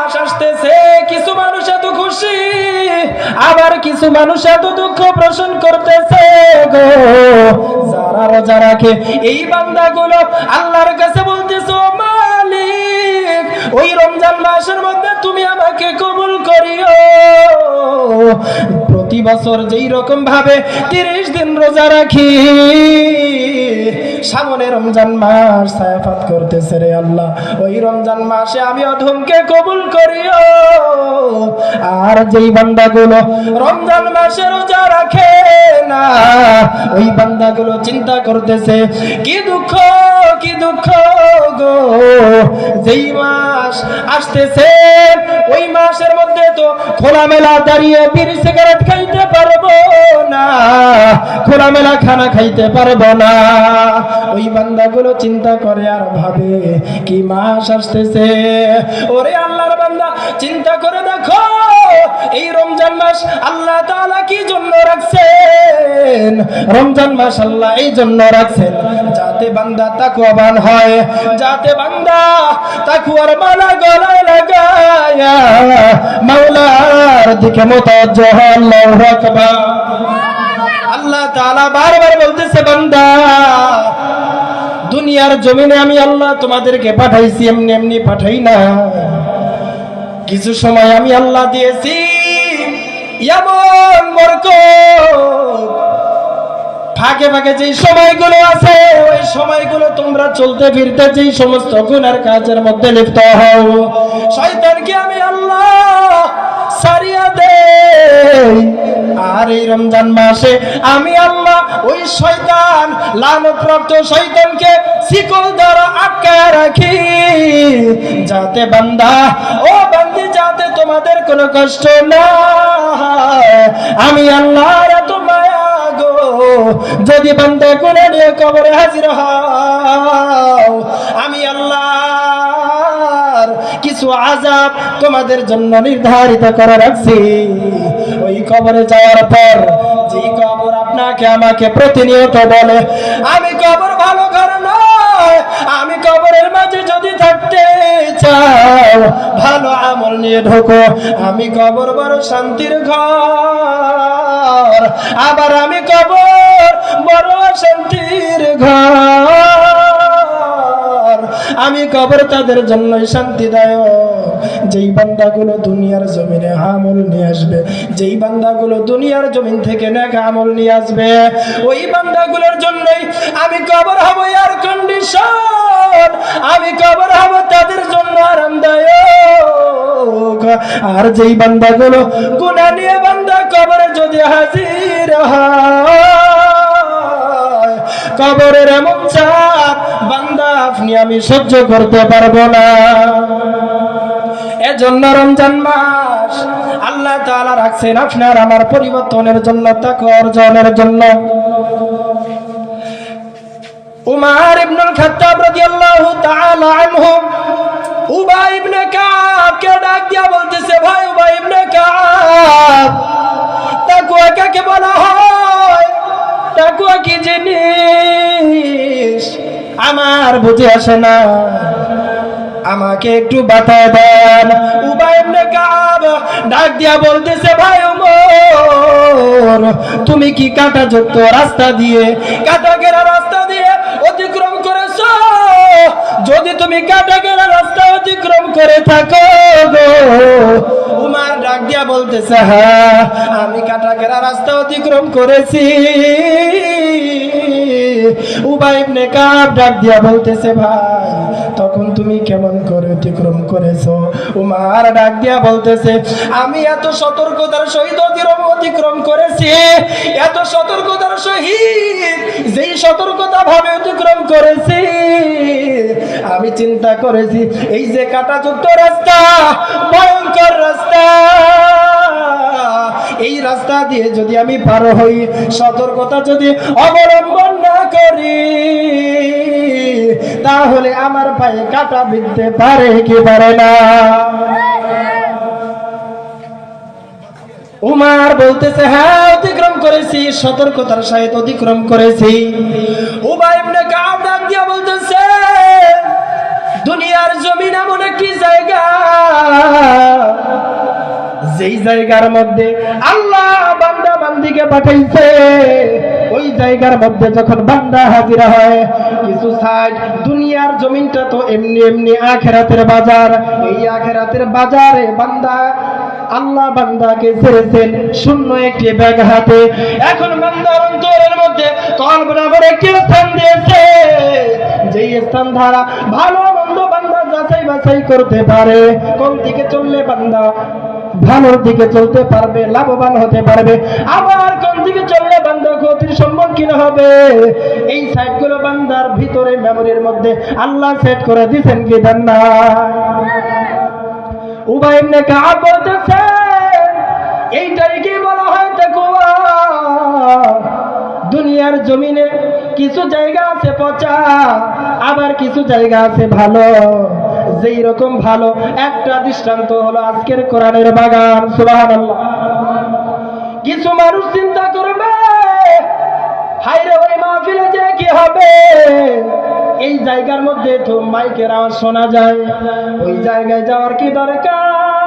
মাস আসতেছে, কিছু মানুষ এত খুশি, আবার কিছু মানুষ এত দুঃখ পোষণ করতেছে গো। যারা রোজা রাখে এই বান্দাগুলো আল্লাহর কাছে বলতেছে, মালিক ওই রমজান মাসের মধ্যে তুমি আমাকে কবুল করিও। প্রতি বছর যেই রকম ভাবে 30 দিন রোজা রাখি, সামনে রমজান মাস ছায়াপাত করতেছে রে আল্লাহ, ওই রমজান মাসে আমি অধমকে কবুল করিও। আর যেই বান্দাগুলো রমজান মাসে রোজা রাখে না, ওই বান্দাগুলো চিন্তা করতেছে, কি দুঃখ গো, যেই মাস আসতেছে ওই মাসের মধ্যে তো খোলামেলা দাঁড়িয়ে বিড়ি সিগারেট খাইতে পারবো না, খোলামেলা খানা খাইতে পারবো না। ওই বান্দাগুলো চিন্তা করে আর ভাবে, কি মাস আসতেছে। ওরে আল্লাহর বান্দা, চিন্তা করে দেখো এই রমজান মাস আল্লাহ তাআলা কি জন্য রাখছেন। রমজান মাস আল্লাহ এই জন্য রাখছেন যাতে বান্দা তাকওয়াবান হয়, যাতে বান্দা তাকওয়ার মালা গলায় লাগায়া মাওলার দিকে মুতাওয়াজ্জিহ হয়। আল্লাহু আকবার। আল্লাহ তাআলা বারবার বলতেছে, বান্দা দুনিয়ার জমিনে আমি আল্লাহ তোমাদেরকে পাঠাইছি, এমনি এমনি পাঠাই না। কিছু সময় আমি আল্লাহ দিয়েছি এমন বরকত, ফাঁকে ফাঁকে যেই সময়গুলো আছে ওই সময়গুলো তোমরা চলতে ফিরতে যেই সমস্ত গুনার কাজের মধ্যে লিপ্ত হও, শয়তানকে আমি আল্লাহ সারিয়া দেই। আর এই রমজান মাসে আমি আল্লাহ ওই শয়তান, লানতপ্রাপ্ত শয়তানকে শিকল দ্বারা আটকায় রাখি, যাতে বান্দা ও বান্দি, যাতে তোমাদের কোনো কষ্ট না হয়। আমি আল্লাহর এত মায়া গো, যদি বান্দা গুনাহ নিয়ে কবরে হাজির হও, আমি আল্লাহর কিছু আযাব তোমাদের জন্য নির্ধারিত করে রাখছি। ওই কবরে যাওয়ার পর, যেই কবর আপনাকে আমাকে প্রতিনিয়ত বলে, আমি কবর ভালো ঘর নয়, আমি কবরের মাঝে যদি থাকতে চাও ভালো আমল নিয়ে ঢোকো, আমি কবর বড় শান্তির ঘর, আবার আমি কবর বড় শান্তির ঘর, আমি কবর তাদের জন্যই শান্তিদায়ক যেই বান্দাগুলো দুনিয়ার জমিনে আমল নিয়ে আসবে, যেই বান্দাগুলো দুনিয়ার জমিন থেকে নেক আমল নিয়ে আসবে, ওই বান্দাগুলোর জন্যই আমি কবর হব এয়ার কন্ডিশন, আমি কবর হব তাদের জন্য আরামদায়ক। আর যেই বান্দাগুলো গুনাহ নিয়ে বান্দা কবরে যদি হাজির হয়, কবরের এমন চাপ বান্দা আপনি আমি সহ্য করতে পারবো না। এজন্য রমজান মাস আল্লাহ তাআলা রাখছেন আপনার আমার পরিবর্তনের জন্য, তাকওয়া অর্জনের জন্য। উমর ইবনুল খাত্তাব রাদিয়াল্লাহু তাআলা আনহু উবাই ইবনে কাব কে ডাক দিয়া বলতেছে, ভাই উবাই ইবনে কাব, তাকওয়া কাকে বলা হয়, তাকওয়া কি জিনিস আমার বুঝে আসে না, আমাকে একটু বাতায় দেন। উবাই ইবনে কাব ডাক দিয়া বলতেছে, ভাই ওমর, তুমি কি কাঁটাযুক্ত রাস্তা দিয়ে, কাঁটা ঘেরা রাস্তা দিয়ে অতিক্রম করেছো? যদি তুমি কাঁটা ঘেরা রাস্তা অতিক্রম করে থাকো গো, উমর ডাক দিয়া বলতেছে, হ্যাঁ আমি কাঁটা ঘেরা রাস্তা অতিক্রম করেছি। উবাই ইবনে কাব ডাক দিয়া বলতেছে, ভাই তখন তুমি কেমন করে অতিক্রম করেছো? উমর ডাক দিয়া বলতেছে, আমি এত সতর্কতার সহিত অতিক্রম করেছি, এত সতর্কতার সহিত, যেই সতর্কতা ভাবে অতিক্রম করেছি, আমি চিন্তা করেছি এই যে কাঁটাযুক্ত রাস্তা, ভয়ঙ্কর রাস্তা, এই রাস্তা দিয়ে যদি আমি পার হই, সতর্কতা যদি অবলম্বন না করি, তাহলে আমার পায়ে কাঁটা বিঁধতে পারে কি পারে না? উমর বলতেছে, হ্যাঁ অতিক্রম করেছি, সতর্কতার সহিত অতিক্রম করেছি। উবাই ইবনে কাব ডাক দিয়া বলতেছে, দুনিয়ার জমিন এমন একটি জায়গা যেই জায়গার মধ্যে আল্লাহ বান্দা বান্দিকে পাঠাইছে, ওই জায়গার মধ্যে যখন বান্দা হাজিরা হয়, কিছু সাইড দুনিয়ার জমিনটা তো এমনি এমনি আখিরাতের বাজার, এই আখিরাতের বাজারে বান্দা আল্লাহ বান্দাকে ছেড়েছেন শূন্য একটি ব্যাগ হাতে। এখন বান্দার অন্তরের মধ্যে কলব বরাবর একটি স্থান দিয়েছে, যেই স্থান দ্বারা ভালো মন্দ বান্দা যাচাই বাছাই করতে পারে, কোন দিকে চললে বান্দা ভালোর দিকে চলতে পারবে, লাভবান হতে পারবে, আবার কোন দিকে চললে বান্দা ক্ষতির সম্মুখীন হবে। এই সাইডগুলো বান্দার ভিতরে মেমোরির মধ্যে আল্লাহ সেট করে দিয়েছেন কি দেন না? উবাই ইবনে কাব বলতেছে, এইটাই কি বলা হয় তাকওয়া? দুনিয়ার জমিনে কিছু জায়গা আছে পচা, আবার কিছু জায়গা আছে ভালো। যেই রকম ভালো একটা দৃষ্টান্ত হলো আজকের কোরআনের বাগান। সুবহানাল্লাহ। কিছু মানুষ চিন্তা করবে, হায়রে ওই মাহফিলে যে কি হবে, এই জায়গার মধ্যে তো মাইকের আওয়াজ শোনা যায়, ওই জায়গায় যাওয়ার কি দরকার?